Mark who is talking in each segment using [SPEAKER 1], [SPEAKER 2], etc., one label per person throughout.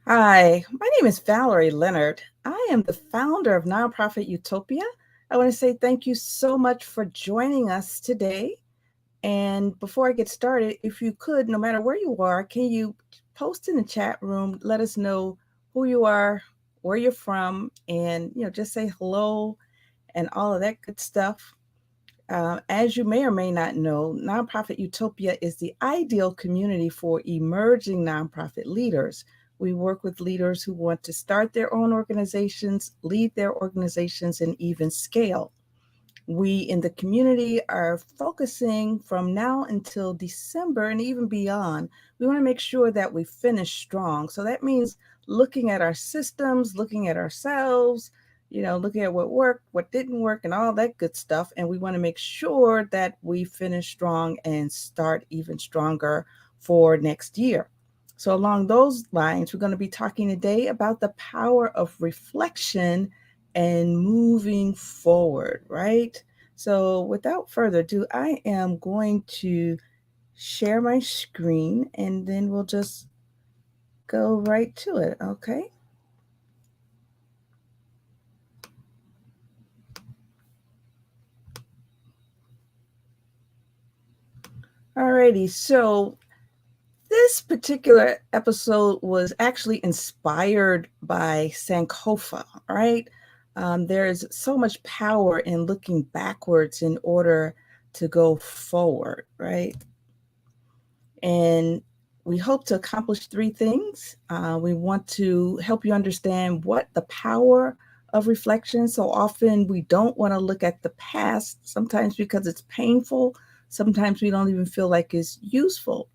[SPEAKER 1] Hi, my name is Valerie Leonard. I am the founder of Nonprofit Utopia. I want to say thank you so much for joining us today. And before I get started, if you could, no matter where you are, can you post in the chat room, let us know who you are, where you're from, and just say hello and all of that good stuff. As you may or may not know, Nonprofit Utopia is the ideal community for emerging nonprofit leaders. We work with leaders who want to start their own organizations, lead their organizations, and even scale. We in the community are focusing from now until December and even beyond. We want to make sure that we finish strong. So that means looking at our systems, looking at ourselves, looking at what worked, what didn't work, and all that good stuff. And we want to make sure that we finish strong and start even stronger for next year. So, along those lines, we're going to be talking today about the power of reflection and moving forward, right? So, without further ado, I am going to share my screen and then we'll just go right to it, okay? Alrighty, so this particular episode was actually inspired by Sankofa, right? There is so much power in looking backwards in order to go forward, right? And we hope to accomplish three things. We want to help you understand what the power of reflection. So often we don't want to look at the past, sometimes because it's painful. Sometimes we don't even feel like it's useful.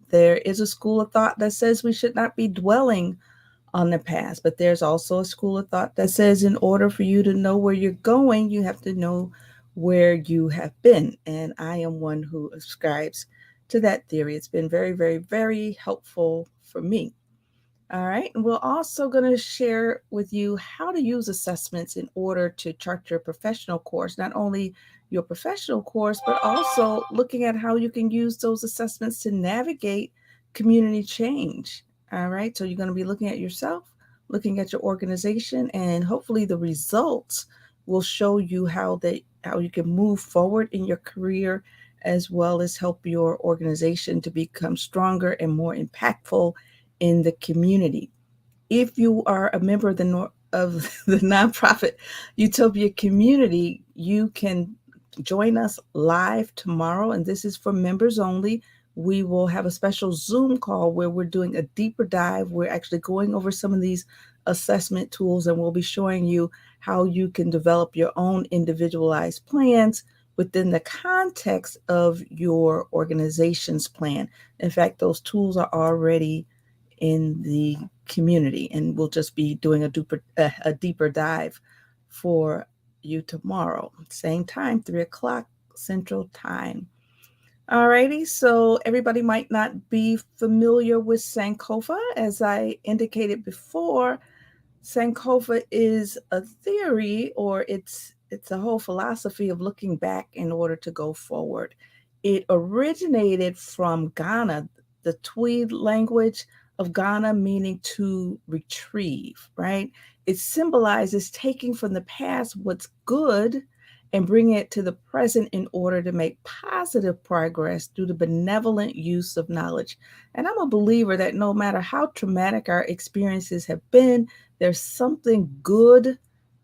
[SPEAKER 1] There is a school of thought that says we should not be dwelling on the past, but there's also a school of thought that says in order for you to know where you're going, you have to know where you have been. And I am one who ascribes to that theory. It's been very, very, very helpful for me. All right. And we're also going to share with you how to use assessments in order to chart your professional course, not only your professional course, but also looking at how you can use those assessments to navigate community change. All right. So you're going to be looking at yourself, looking at your organization, and hopefully the results will show you how you can move forward in your career as well as help your organization to become stronger and more impactful in the community. If you are a member of the nonprofit Utopia community, you can join us live tomorrow, and this is for members only. We will have a special Zoom call where we're doing a deeper dive. We're actually going over some of these assessment tools, and we'll be showing you how you can develop your own individualized plans within the context of your organization's plan. In fact, those tools are already in the community, and we'll just be doing a deeper dive for you tomorrow, same time, 3 o'clock Central Time. Alrighty, so everybody might not be familiar with Sankofa. As I indicated before, Sankofa is a theory, or it's a whole philosophy of looking back in order to go forward. It originated from Ghana, the Tweed language of Ghana, meaning to retrieve, right? It symbolizes taking from the past what's good and bringing it to the present in order to make positive progress through the benevolent use of knowledge. And I'm a believer that no matter how traumatic our experiences have been, there's something good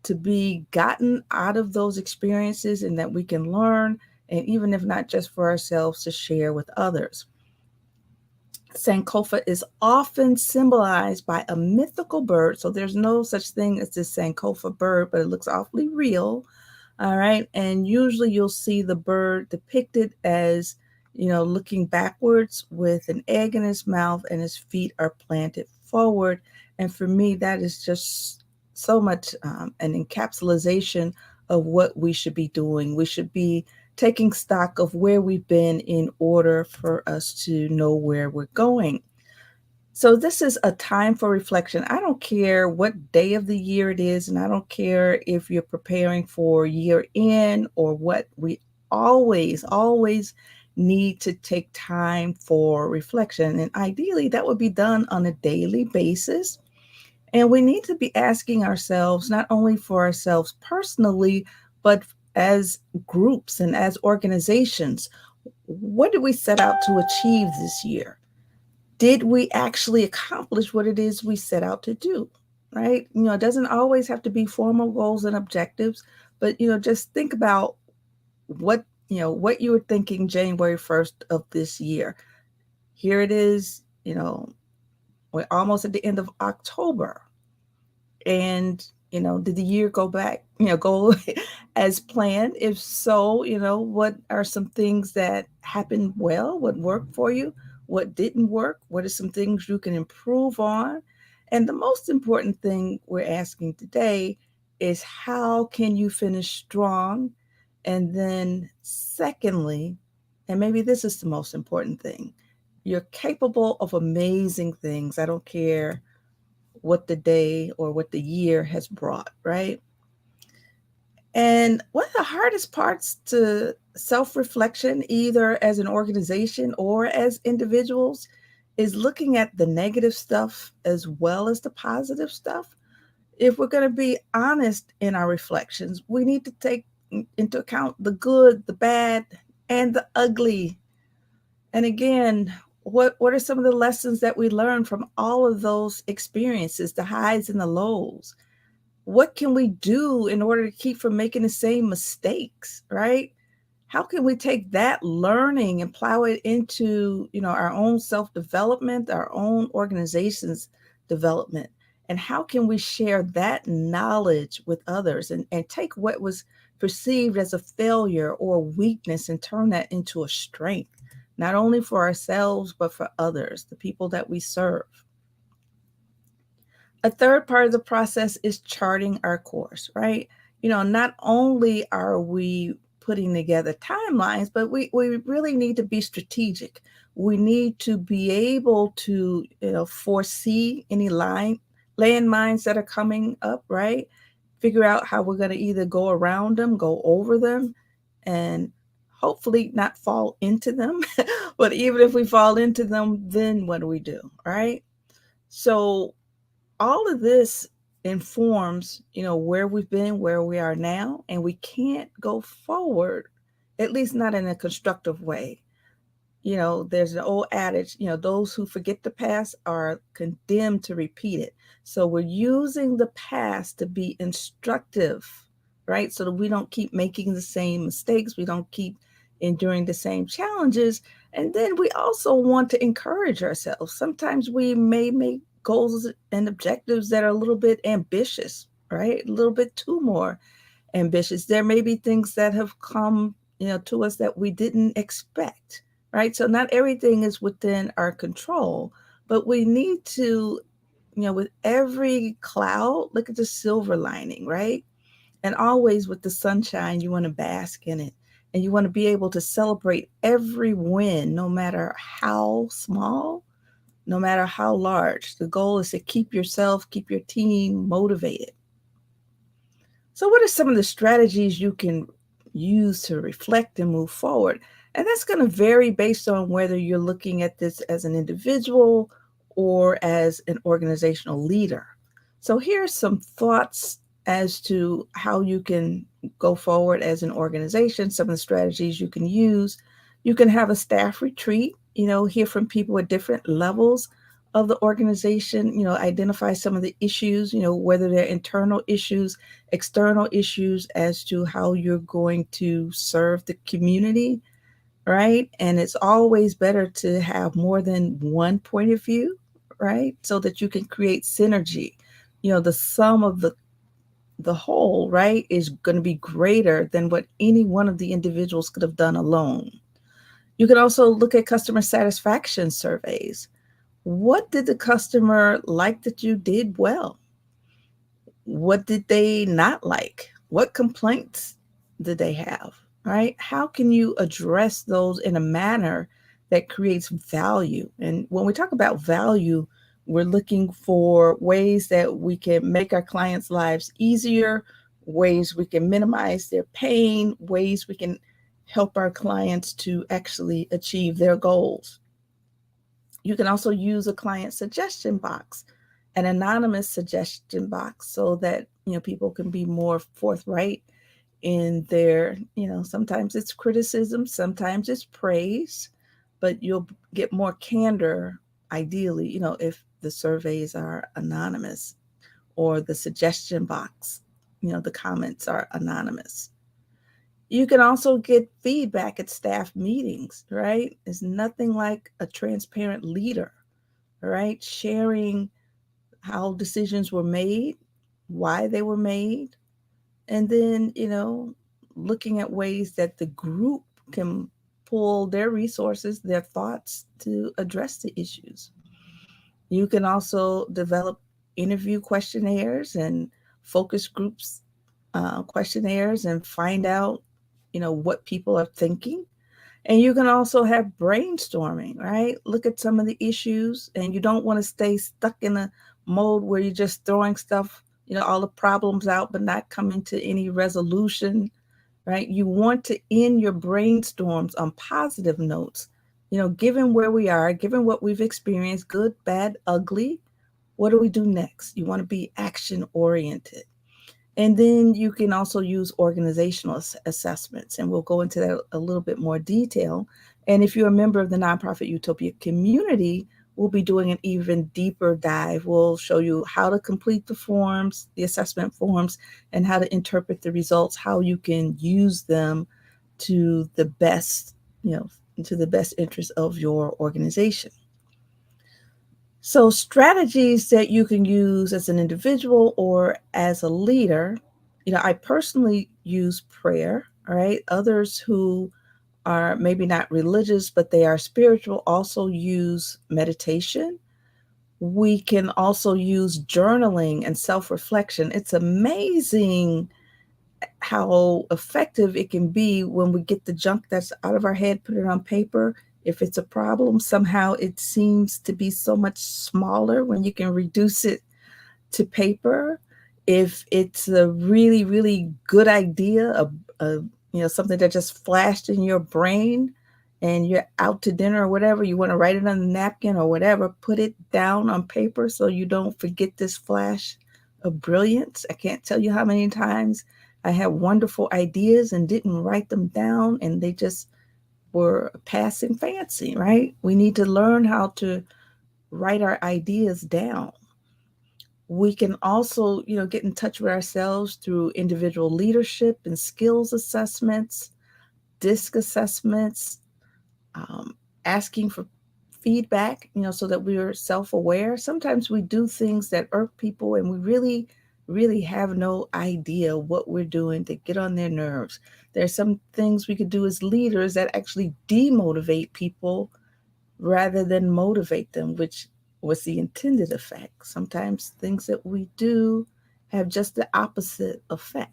[SPEAKER 1] to be gotten out of those experiences and that we can learn, and even if not just for ourselves, to share with others. Sankofa is often symbolized by a mythical bird. So there's no such thing as this Sankofa bird, but it looks awfully real. All right. And usually you'll see the bird depicted as, looking backwards with an egg in his mouth and his feet are planted forward. And for me, that is just so much an encapsulation of what we should be doing. We should be taking stock of where we've been in order for us to know where we're going. So this is a time for reflection. I don't care what day of the year it is, and I don't care if you're preparing for year end or what. We always need to take time for reflection. And ideally, that would be done on a daily basis. And we need to be asking ourselves, not only for ourselves personally, but as groups and as organizations, what did we set out to achieve this year? Did we actually accomplish what it is we set out to do? Right? It doesn't always have to be formal goals and objectives, but just think about what you were thinking January 1st of this year. Here it is, we're almost at the end of October. And, did the year go as planned? If so, what are some things that happened well? What worked for you? What didn't work? What are some things you can improve on? And the most important thing we're asking today is, how can you finish strong? And then secondly, and maybe this is the most important thing, you're capable of amazing things. I don't care what the day or what the year has brought, right? And one of the hardest parts to self-reflection, either as an organization or as individuals, is looking at the negative stuff as well as the positive stuff. If we're going to be honest in our reflections, we need to take into account the good, the bad, and the ugly. And again, what are some of the lessons that we learned from all of those experiences, the highs and the lows? What can we do in order to keep from making the same mistakes, right? How can we take that learning and plow it into, our own self-development, our own organization's development? And how can we share that knowledge with others and take what was perceived as a failure or weakness and turn that into a strength, not only for ourselves, but for others, the people that we serve? A third part of the process is charting our course, right? Not only are we putting together timelines, but we really need to be strategic. We need to be able to, foresee any landmines that are coming up, right? Figure out how we're going to either go around them, go over them, and hopefully not fall into them. But even if we fall into them, then what do we do, right? So all of this informs, where we've been, where we are now, and we can't go forward, at least not in a constructive way. There's an old adage, those who forget the past are condemned to repeat it. So we're using the past to be instructive, right? So that we don't keep making the same mistakes. We don't keep enduring the same challenges. And then we also want to encourage ourselves. Sometimes we may make goals and objectives that are a little bit ambitious, right? A little bit too more ambitious. There may be things that have come, to us that we didn't expect, right? So not everything is within our control, but we need to, with every cloud, look at the silver lining, right? And always with the sunshine, you want to bask in it. And you want to be able to celebrate every win, no matter how small, no matter how large. The goal is to keep yourself, keep your team motivated. So what are some of the strategies you can use to reflect and move forward? And that's going to vary based on whether you're looking at this as an individual or as an organizational leader. So here are some thoughts as to how you can go forward as an organization, some of the strategies you can use. You can have a staff retreat, hear from people at different levels of the organization, identify some of the issues, whether they're internal issues, external issues, as to how you're going to serve the community, right? And it's always better to have more than one point of view, right? So that you can create synergy. The sum of the whole, right, is going to be greater than what any one of the individuals could have done alone. You can also look at customer satisfaction surveys. What did the customer like that you did well? What did they not like? What complaints did they have, right? How can you address those in a manner that creates value? And when we talk about value, we're looking for ways that we can make our clients' lives easier, ways we can minimize their pain, ways we can help our clients to actually achieve their goals. You can also use a client suggestion box, an anonymous suggestion box, so that people can be more forthright in their, sometimes it's criticism, sometimes it's praise, but you'll get more candor, ideally, if the surveys are anonymous or the suggestion box, the comments are anonymous. You can also get feedback at staff meetings, right? There's nothing like a transparent leader, right? Sharing how decisions were made, why they were made, and then, looking at ways that the group can pull their resources, their thoughts to address the issues. You can also develop interview questionnaires and focus groups questionnaires and find out, what people are thinking. And you can also have brainstorming, right? Look at some of the issues, and you don't want to stay stuck in a mode where you're just throwing stuff, all the problems out, but not coming to any resolution, right? You want to end your brainstorms on positive notes. Given where we are, given what we've experienced, good, bad, ugly, what do we do next? You want to be action oriented. And then you can also use organizational assessments, and we'll go into that a little bit more detail. And if you're a member of the Nonprofit Utopia community, we'll be doing an even deeper dive. We'll show you how to complete the forms, the assessment forms, and how to interpret the results, how you can use them to the best, to the best interest of your organization. So strategies that you can use as an individual or as a leader, I personally use prayer, all right? Others who are maybe not religious, but they are spiritual, also use meditation. We can also use journaling and self-reflection. It's amazing how effective it can be when we get the junk that's out of our head, put it on paper. If it's a problem, somehow it seems to be so much smaller when you can reduce it to paper. If it's a really, really good idea, something that just flashed in your brain and you're out to dinner or whatever, you want to write it on a napkin or whatever, put it down on paper so you don't forget this flash of brilliance. I can't tell you how many times I had wonderful ideas and didn't write them down, and they just were passing fancy, right? We need to learn how to write our ideas down. We can also, get in touch with ourselves through individual leadership and skills assessments, DISC assessments, asking for feedback, so that we're self-aware. Sometimes we do things that irk people and we really, really have no idea what we're doing to get on their nerves. There's some things we could do as leaders that actually demotivate people rather than motivate them, which was the intended effect. Sometimes things that we do have just the opposite effect.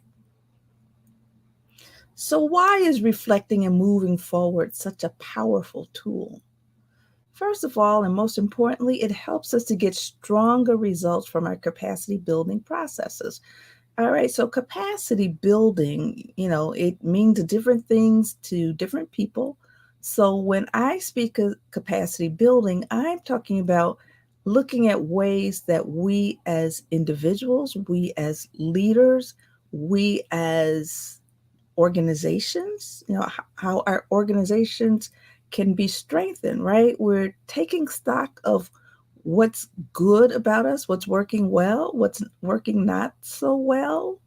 [SPEAKER 1] So why is reflecting and moving forward such a powerful tool? First of all, and most importantly, it helps us to get stronger results from our capacity building processes. All right, so capacity building, it means different things to different people. So when I speak of capacity building, I'm talking about looking at ways that we as individuals, we as leaders, we as organizations, how our organizations can be strengthened, right? We're taking stock of what's good about us, what's working well, what's working not so well,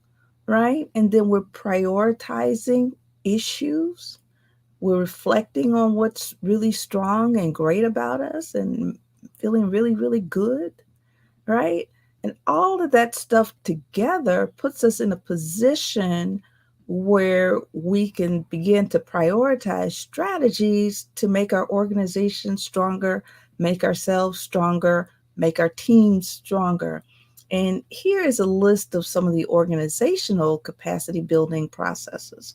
[SPEAKER 1] right? And then we're prioritizing issues. We're reflecting on what's really strong and great about us and feeling really, really good, right? And all of that stuff together puts us in a position where we can begin to prioritize strategies to make our organization stronger, make ourselves stronger, make our teams stronger. And here is a list of some of the organizational capacity building processes.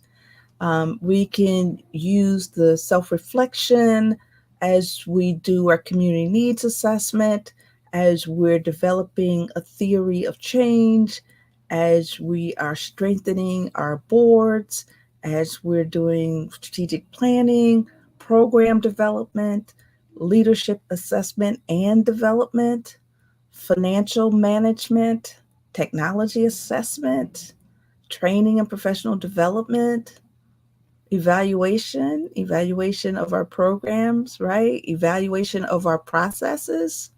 [SPEAKER 1] We can use the self-reflection as we do our community needs assessment, as we're developing a theory of change, as we are strengthening our boards, as we're doing strategic planning, program development, leadership assessment and development, financial management, technology assessment, training and professional development, evaluation of our programs, right? Evaluation of our processes,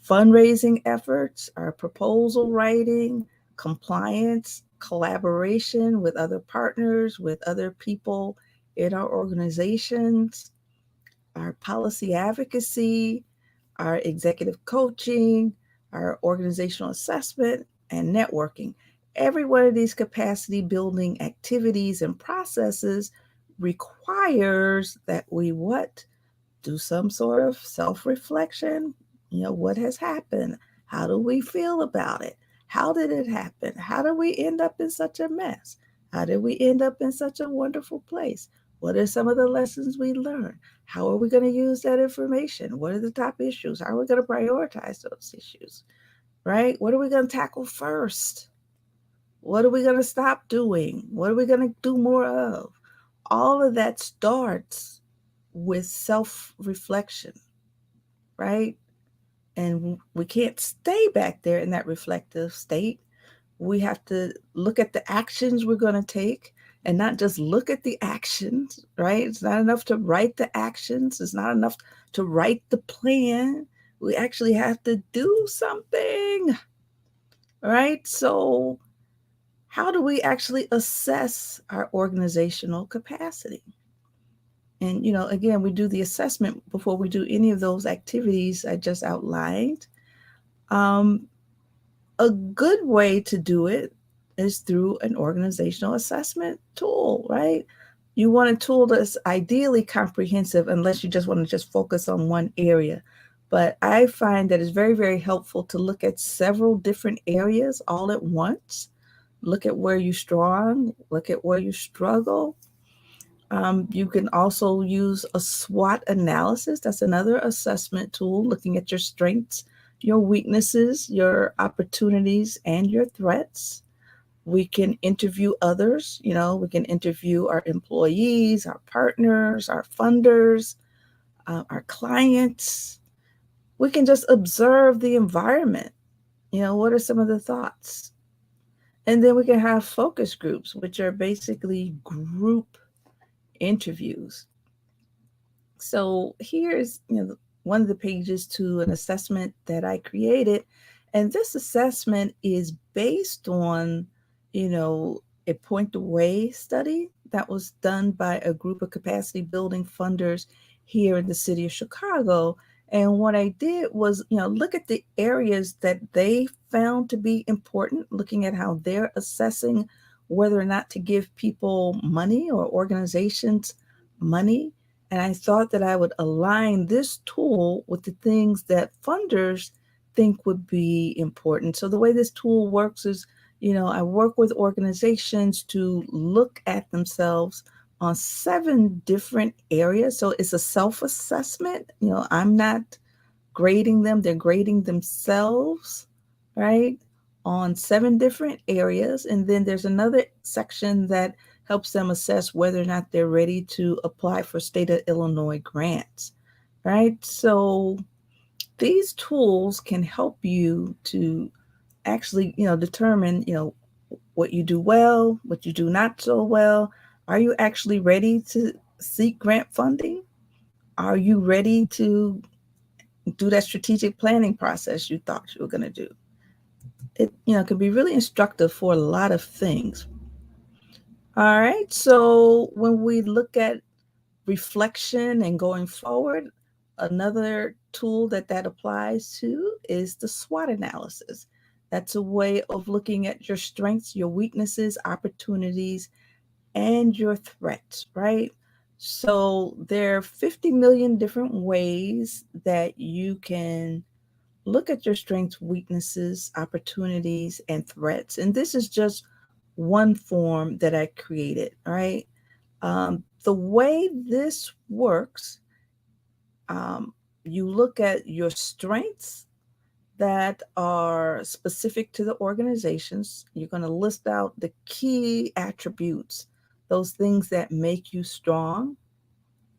[SPEAKER 1] fundraising efforts, our proposal writing, compliance, collaboration with other partners, with other people in our organizations, our policy advocacy, our executive coaching, our organizational assessment, and networking. Every one of these capacity building activities and processes requires that we what? Do some sort of self-reflection. What has happened? How do we feel about it? How did it happen? How did we end up in such a mess? How did we end up in such a wonderful place? What are some of the lessons we learned? How are we going to use that information? What are the top issues? How are we going to prioritize those issues? Right? What are we going to tackle first? What are we going to stop doing? What are we going to do more of? All of that starts with self-reflection, right? And we can't stay back there in that reflective state. We have to look at the actions we're going to take and not just look at the actions, right? It's not enough to write the actions. It's not enough to write the plan. We actually have to do something, right? So how do we actually assess our organizational capacity? And, again, we do the assessment before we do any of those activities I just outlined. A good way to do it is through an organizational assessment tool, right? You want a tool that's ideally comprehensive unless you just want to just focus on one area. But I find that it's very, very helpful to look at several different areas all at once. Look at where you're strong, look at where you struggle. You can also use a SWOT analysis. That's another assessment tool, looking at your strengths, your weaknesses, your opportunities, and your threats. We can interview others. We can interview our employees, our partners, our funders, our clients. We can just observe the environment. What are some of the thoughts? And then we can have focus groups, which are basically group interviews. So here's one of the pages to an assessment that I created, and this assessment is based on a point away study that was done by a group of capacity building funders here in the city of Chicago. And what I did was look at the areas that they found to be important, looking at how they're assessing whether or not to give people money or organizations money. And I thought that I would align this tool with the things that funders think would be important. So the way this tool works is, I work with organizations to look at themselves on 7 different areas. So it's a self-assessment. I'm not grading them, they're grading themselves, right? On 7 different areas. And then there's another section that helps them assess whether or not they're ready to apply for state of Illinois grants, right? So these tools can help you to actually, determine, what you do well, what you do not so well. Are you actually ready to seek grant funding? Are you ready to do that strategic planning process you thought you were going to do? It, can be really instructive for a lot of things. All right. So when we look at reflection and going forward, another tool that applies to is the SWOT analysis. That's a way of looking at your strengths, your weaknesses, opportunities, and your threats, right? So there are 50 million different ways that you can look at your strengths, weaknesses, opportunities, and threats. And this is just one form that I created, right? The way this works, you look at your strengths that are specific to the organizations. You're going to list out the key attributes those things that make you strong.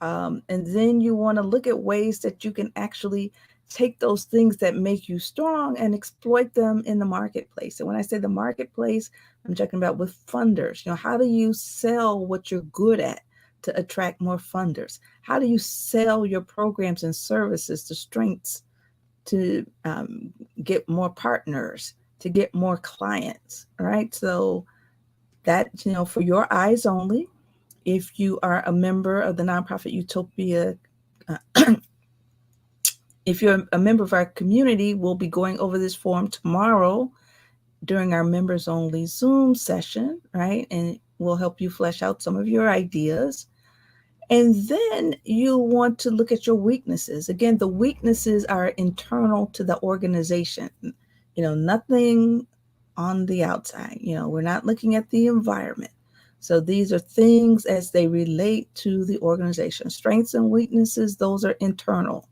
[SPEAKER 1] And then you want to look at ways that you can actually take those things that make you strong and exploit them in the marketplace. And when I say the marketplace, I'm talking about with funders. How do you sell what you're good at to attract more funders? How do you sell your programs and services, the strengths to get more partners, to get more clients, right? So that, for your eyes only, if you are a member of the Nonprofit Utopia, if you're a member of our community, we'll be going over this form tomorrow during our members only Zoom session, right? And we'll help you flesh out some of your ideas. And then you want to look at your weaknesses. Again, the weaknesses are internal to the organization. Nothing on the outside. We're not looking at the environment. So these are things as they relate to the organization. Strengths and weaknesses, those are internal,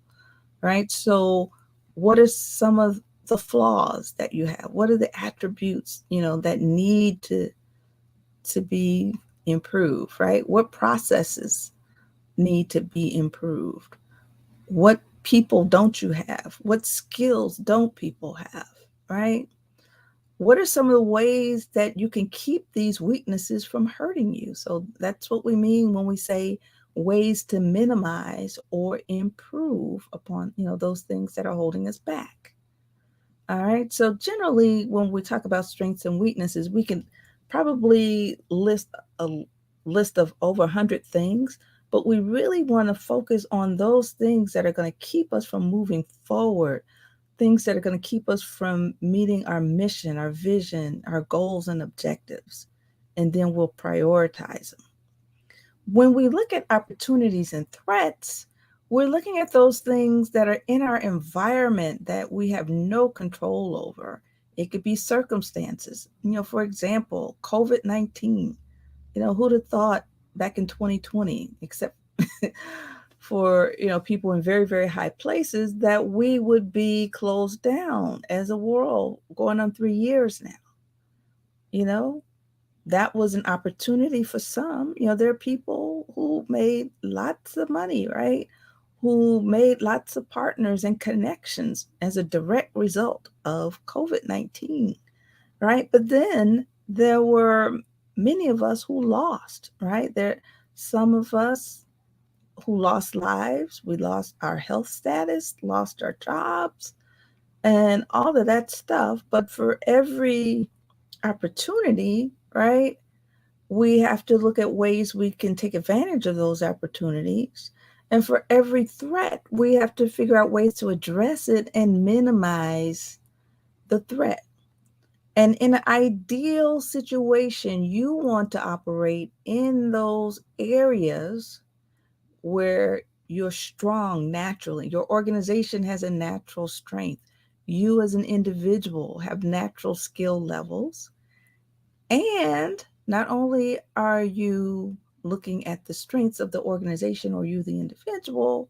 [SPEAKER 1] right? So what are some of the flaws that you have? What are the attributes, that need to be improved, right? What processes need to be improved? What people don't you have? What skills don't people have, right? What are some of the ways that you can keep these weaknesses from hurting you? So that's what we mean when we say ways to minimize or improve upon, those things that are holding us back. All right. So generally, when we talk about strengths and weaknesses, we can probably list a list of over 100 things, but we really want to focus on those things that are going to keep us from moving forward, things that are going to keep us from meeting our mission, our vision, our goals and objectives, and then we'll prioritize them. When we look at opportunities and threats, we're looking at those things that are in our environment that we have no control over. It could be circumstances. For example, COVID-19. Who'd have thought back in 2020, except for, people in very, very high places, that we would be closed down as a world going on 3 years now. That was an opportunity for some. There are people who made lots of money, right? Who made lots of partners and connections as a direct result of COVID-19, right? But then there were many of us who lost, right? Some of us who lost lives, we lost our health status, lost our jobs, and all of that stuff. But for every opportunity, right, we have to look at ways we can take advantage of those opportunities. And for every threat, we have to figure out ways to address it and minimize the threat. And in an ideal situation, you want to operate in those areas where you're strong naturally. Your organization has a natural strength. You as an individual have natural skill levels. And not only are you looking at the strengths of the organization or you, the individual,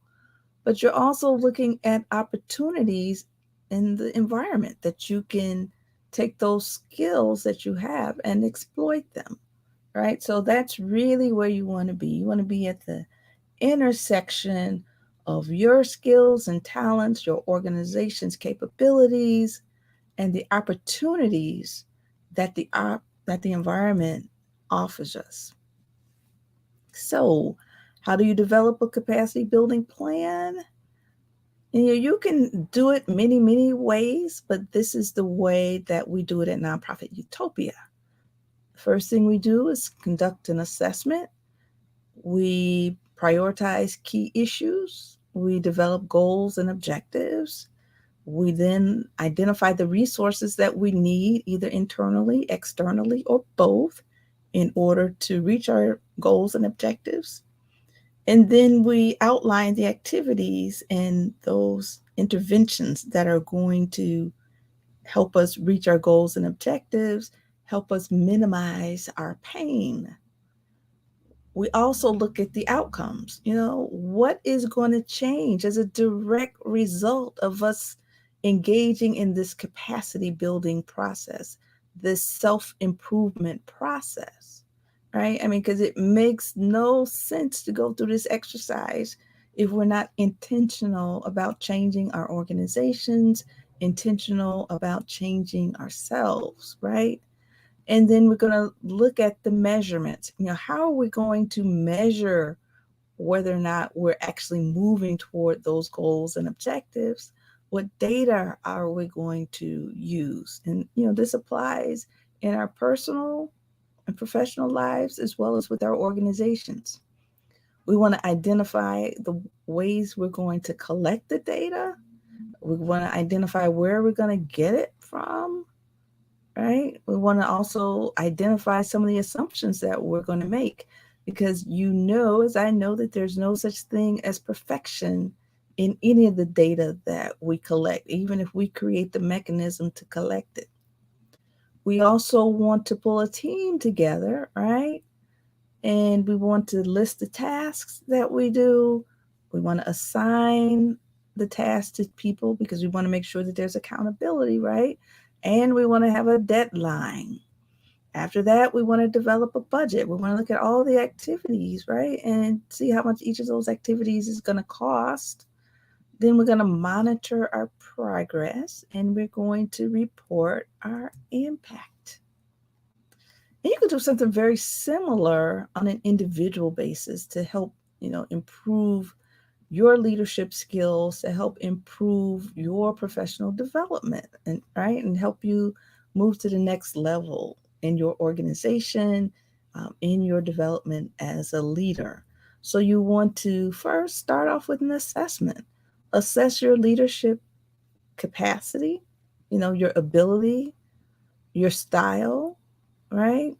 [SPEAKER 1] but you're also looking at opportunities in the environment that you can take those skills that you have and exploit them, right? So that's really where you want to be. You want to be at the intersection of your skills and talents, your organization's capabilities, and the opportunities that the environment offers us. So, how do you develop a capacity building plan? You can do it many, many ways, but this is the way that we do it at Nonprofit Utopia. First thing we do is conduct an assessment. We prioritize key issues. We develop goals and objectives. We then identify the resources that we need, either internally, externally, or both, in order to reach our goals and objectives. And then we outline the activities and those interventions that are going to help us reach our goals and objectives, help us minimize our pain. We also look at the outcomes. What is going to change as a direct result of us engaging in this capacity building process, this self-improvement process, right? I mean, because it makes no sense to go through this exercise if we're not intentional about changing our organizations, intentional about changing ourselves, right? And then we're going to look at the measurements. How are we going to measure whether or not we're actually moving toward those goals and objectives? What data are we going to use? And, this applies in our personal and professional lives as well as with our organizations. We want to identify the ways we're going to collect the data. We want to identify where we're going to get it from, right? We want to also identify some of the assumptions that we're going to make, because as I know, that there's no such thing as perfection in any of the data that we collect, even if we create the mechanism to collect it. We also want to pull a team together, right? And we want to list the tasks that we do. We want to assign the tasks to people because we want to make sure that there's accountability, right? And we want to have a deadline. After that, we want to develop a budget. We want to look at all the activities, right? And see how much each of those activities is going to cost. Then we're going to monitor our progress, and we're going to report our impact. And you can do something very similar on an individual basis to help, improve your leadership skills, to help improve your professional development, and help you move to the next level in your organization, in your development as a leader. So you want to first start off with an assessment. Assess your leadership capacity, your ability, your style, right?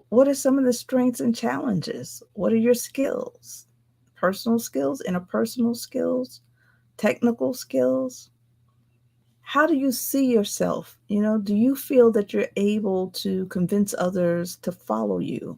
[SPEAKER 1] What are some of the strengths and challenges? What are your skills? Personal skills, interpersonal skills, technical skills? How do you see yourself? Do you feel that you're able to convince others to follow you?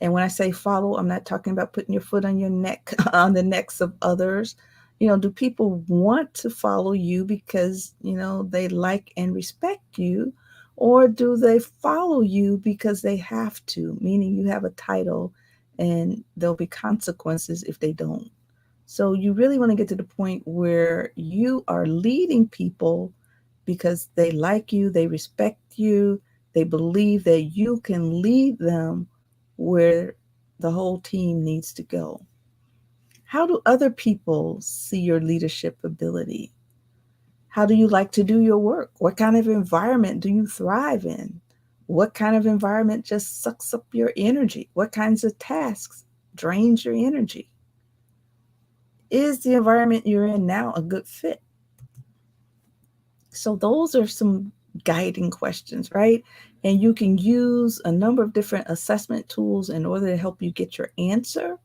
[SPEAKER 1] And when I say follow, I'm not talking about putting your foot on your neck, on the necks of others. Do people want to follow you because, they like and respect you? Or do they follow you because they have to, meaning you have a title and there'll be consequences if they don't? So you really want to get to the point where you are leading people because they like you, they respect you, they believe that you can lead them where the whole team needs to go. How do other people see your leadership ability? How do you like to do your work? What kind of environment do you thrive in? What kind of environment just sucks up your energy? What kinds of tasks drains your energy? Is the environment you're in now a good fit? So those are some guiding questions, right? And you can use a number of different assessment tools in order to help you get your answer.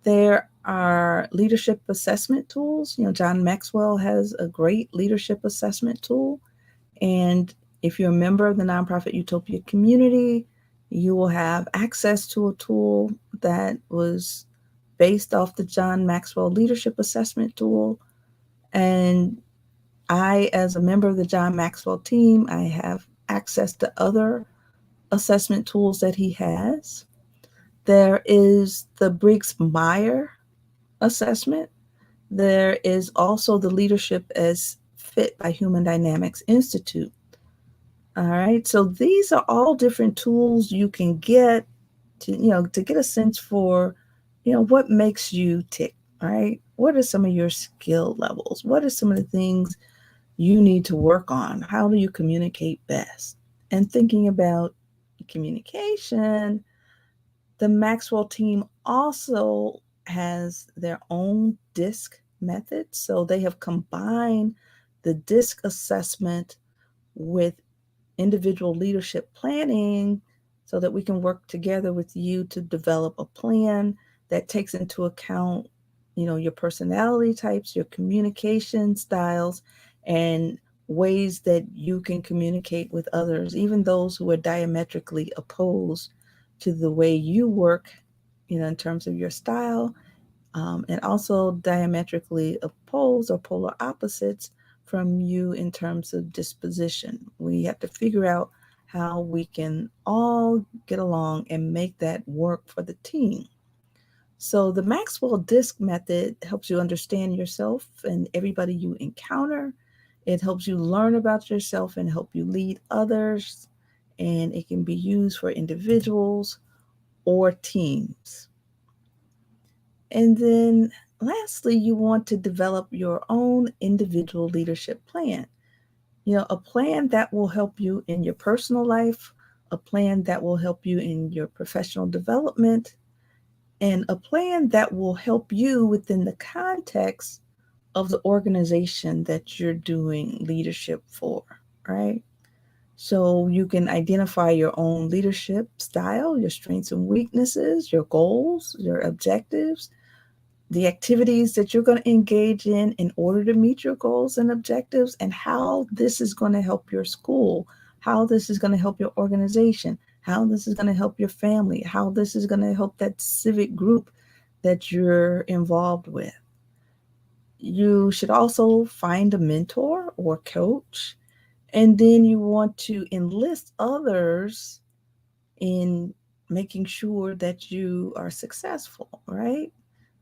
[SPEAKER 1] There are leadership assessment tools. John Maxwell has a great leadership assessment tool. And if you're a member of the Nonprofit Utopia community, you will have access to a tool that was based off the John Maxwell leadership assessment tool. And I, as a member of the John Maxwell team, I have access to other assessment tools that he has. There is the Briggs-Meyer assessment. There is also the Leadership as Fit by Human Dynamics Institute. All right. So these are all different tools you can get to get a sense for, what makes you tick. All right. What are some of your skill levels? What are some of the things you need to work on? How do you communicate best? And thinking about communication, the Maxwell team also has their own DISC method. So they have combined the DISC assessment with individual leadership planning so that we can work together with you to develop a plan that takes into account, your personality types, your communication styles, and ways that you can communicate with others, even those who are diametrically opposed to the way you work, in terms of your style, and also diametrically opposed or polar opposites from you in terms of disposition. We have to figure out how we can all get along and make that work for the team. So the Maxwell disc method helps you understand yourself and everybody you encounter. It helps you learn about yourself and help you lead others. And it can be used for individuals or teams. And then lastly, you want to develop your own individual leadership plan. A plan that will help you in your personal life, a plan that will help you in your professional development, and a plan that will help you within the context of the organization that you're doing leadership for, right? So you can identify your own leadership style, your strengths and weaknesses, your goals, your objectives, the activities that you're going to engage in order to meet your goals and objectives, and how this is going to help your school, how this is going to help your organization, how this is going to help your family, how this is going to help that civic group that you're involved with. You should also find a mentor or coach, and then you want to enlist others in making sure that you are successful, right?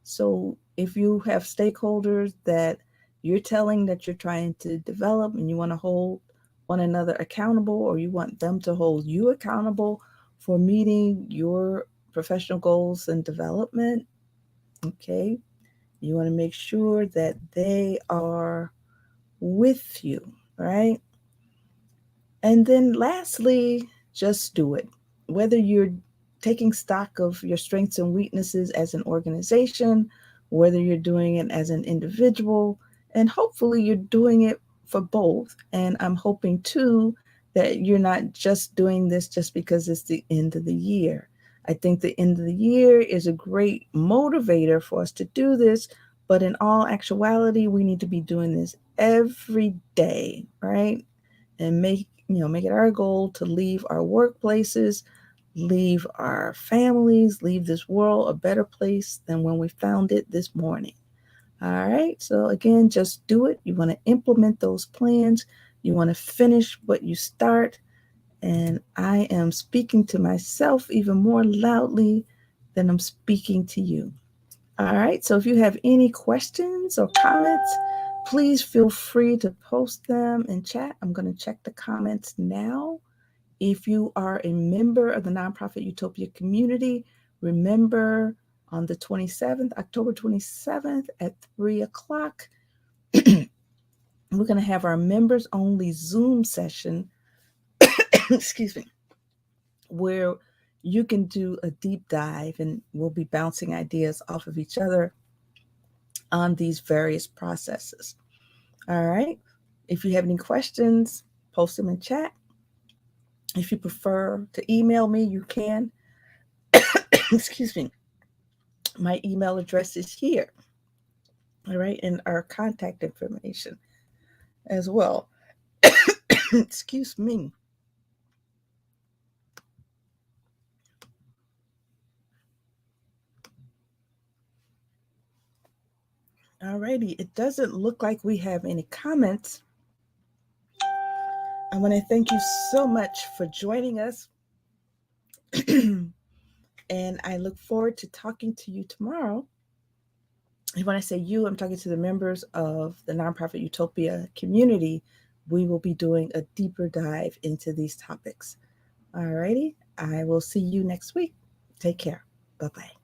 [SPEAKER 1] So if you have stakeholders that you're telling that you're trying to develop and you want to hold one another accountable, or you want them to hold you accountable for meeting your professional goals and development, okay, you want to make sure that they are with you, right? And then lastly, just do it. Whether you're taking stock of your strengths and weaknesses as an organization, whether you're doing it as an individual, and hopefully you're doing it for both. And I'm hoping too that you're not just doing this just because it's the end of the year. I think the end of the year is a great motivator for us to do this, but in all actuality, we need to be doing this every day, right? And make it our goal to leave our workplaces, leave our families, leave this world a better place than when we found it this morning. All right. So again, just do it. You want to implement those plans. You want to finish what you start. And I am speaking to myself even more loudly than I'm speaking to you. All right. So if you have any questions or comments, please feel free to post them in chat. I'm going to check the comments now. If you are a member of the Nonprofit Utopia community, remember on the 27th, October 27th at 3 o'clock, we're going to have our members only Zoom session, excuse me, where you can do a deep dive and we'll be bouncing ideas off of each other on these various processes. All right. If you have any questions, post them in chat. If you prefer to email me, you can. Excuse me. My email address is here. All right. And our contact information as well. Excuse me. All righty. It doesn't look like we have any comments. I want to thank you so much for joining us. And I look forward to talking to you tomorrow. And when I say you, I'm talking to the members of the Nonprofit Utopia community. We will be doing a deeper dive into these topics. All righty. I will see you next week. Take care. Bye-bye.